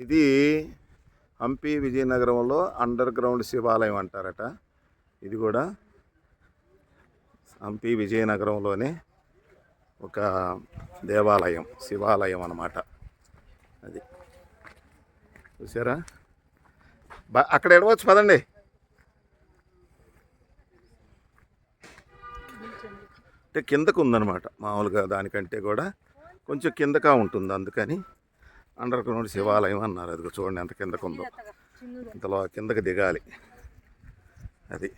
ఇది హంపి విజయనగరంలో under ground శివాలయం అంటారట. ఇది కూడా హంపి విజయనగరంలోనే ఒక దేవాలయం, శివాలయం అన్నమాట. అది చూసారా? అక్కడ ఎడవచ్చు పదండి. అంటే కిందకు ఉందన్నమాట. మామూలుగా దానికంటే కూడా కొంచెం కిందగా ఉంటుంది, అందుకని అండర్ గ్రౌండ్ శివాలయం అన్నారు. అది చూడండి ఎంత కిందకు ఉందో, ఇంతలో కిందకి దిగాలి. అది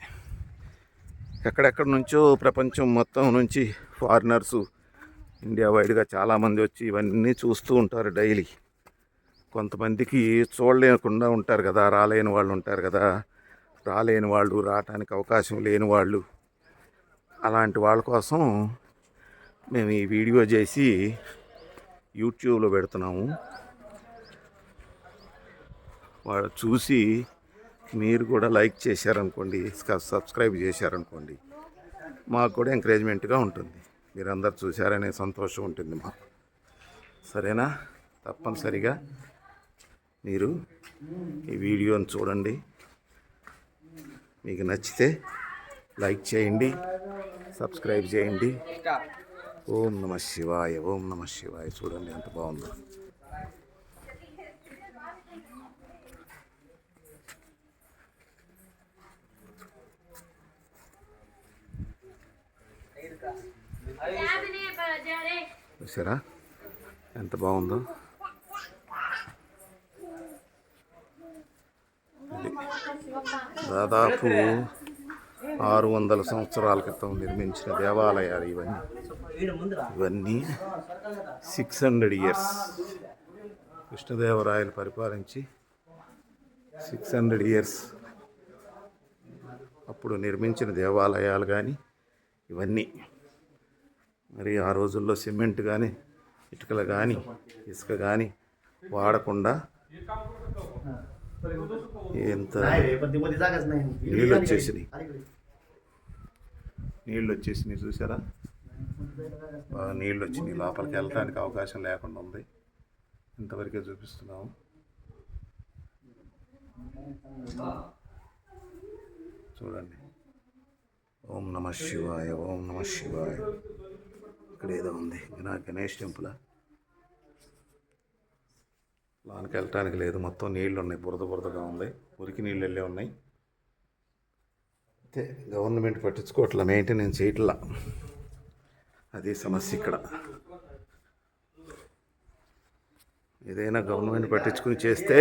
ఎక్కడెక్కడి నుంచో ప్రపంచం మొత్తం నుంచి ఫారినర్సు, ఇండియా వైడ్గా చాలామంది వచ్చి ఇవన్నీ చూస్తూ ఉంటారు డైలీ. కొంతమందికి చూడలేకుండా ఉంటారు కదా, రాలేని వాళ్ళు ఉంటారు కదా, రాలేని వాళ్ళు, రావటానికి అవకాశం లేని వాళ్ళు, అలాంటి వాళ్ళ కోసం మేము ఈ వీడియో చేసి యూట్యూబ్లో పెడుతున్నాము. వాళ్ళు చూసి మీరు కూడా లైక్ చేశారనుకోండి, సబ్స్క్రైబ్ చేశారనుకోండి, మాకు కూడా ఎంకరేజ్మెంట్గా ఉంటుంది. మీరందరూ చూశారనే సంతోషం ఉంటుంది మాకు. సరేనా? తప్పనిసరిగా మీరు ఈ వీడియోని చూడండి. మీకు నచ్చితే లైక్ చేయండి, సబ్స్క్రైబ్ చేయండి. ఓం నమః శివాయ, ఓం నమః శివాయ. చూడండి ఎంత బాగుందో. చూసారా ఎంత బాగుందో? దాదాపు 600 సంవత్సరాల క్రితం నిర్మించిన దేవాలయాలు ఇవన్నీ 600 ఇయర్స్. కృష్ణదేవరాయలు పరిపాలించి 600 ఇయర్స్ అప్పుడు నిర్మించిన దేవాలయాలు కానీ ఇవన్నీ. మరి ఆ రోజుల్లో సిమెంట్ కానీ, ఇటుకలు కానీ, ఇసుక కానీ వాడకుండా ఎంత నీళ్ళు వచ్చేసినాయి చూసారా? నీళ్ళు వచ్చినాయి, లోపలికి వెళ్ళడానికి అవకాశం లేకుండా ఉంది. ఇంతవరకే చూపిస్తున్నాము. చూడండి. ఓం నమః శివాయ, ఓం నమః శివాయ. ఇక్కడ ఏదో ఉంది, గణేష్ టెంపుల్. లోనికి వెళ్ళటానికి లేదు, మొత్తం నీళ్ళు ఉన్నాయి, బురదగా ఉంది, మురికి నీళ్ళు వెళ్ళే ఉన్నాయి. అయితే గవర్నమెంట్ పట్టించుకోవట్లా, మెయింటెనెన్స్ చేయట్లా. అదే సమస్య ఇక్కడ. ఏదైనా గవర్నమెంట్ పట్టించుకుని చేస్తే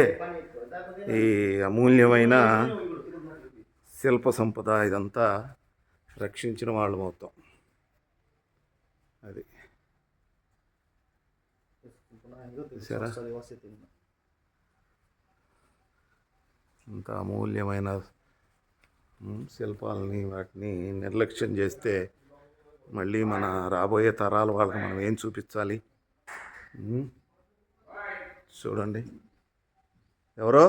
ఈ అమూల్యమైన శిల్ప సంపద ఇదంతా రక్షించిన వాళ్ళు మొత్తం. అది చూసారా? అంత అమూల్యమైన శిల్పాలని, వాటిని నిర్లక్ష్యం చేస్తే మళ్ళీ మన రాబోయే తరాల వాళ్ళకి మనం ఏం చూపించాలి? చూడండి. ఎవరో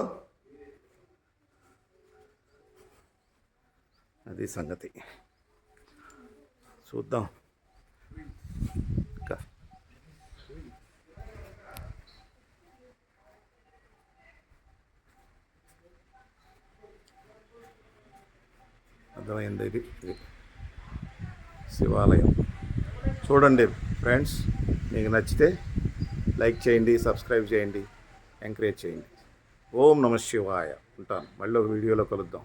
అది సంగతి. చూద్దాం. అర్థమైంది? ఇది శివాలయం. చూడండి ఫ్రెండ్స్, మీకు నచ్చితే లైక్ చేయండి, సబ్స్క్రైబ్ చేయండి, ఎంకరేజ్ చేయండి. ఓం నమః శివాయ. ఉంటాను. మళ్ళీ ఒక వీడియోలో కలుద్దాం.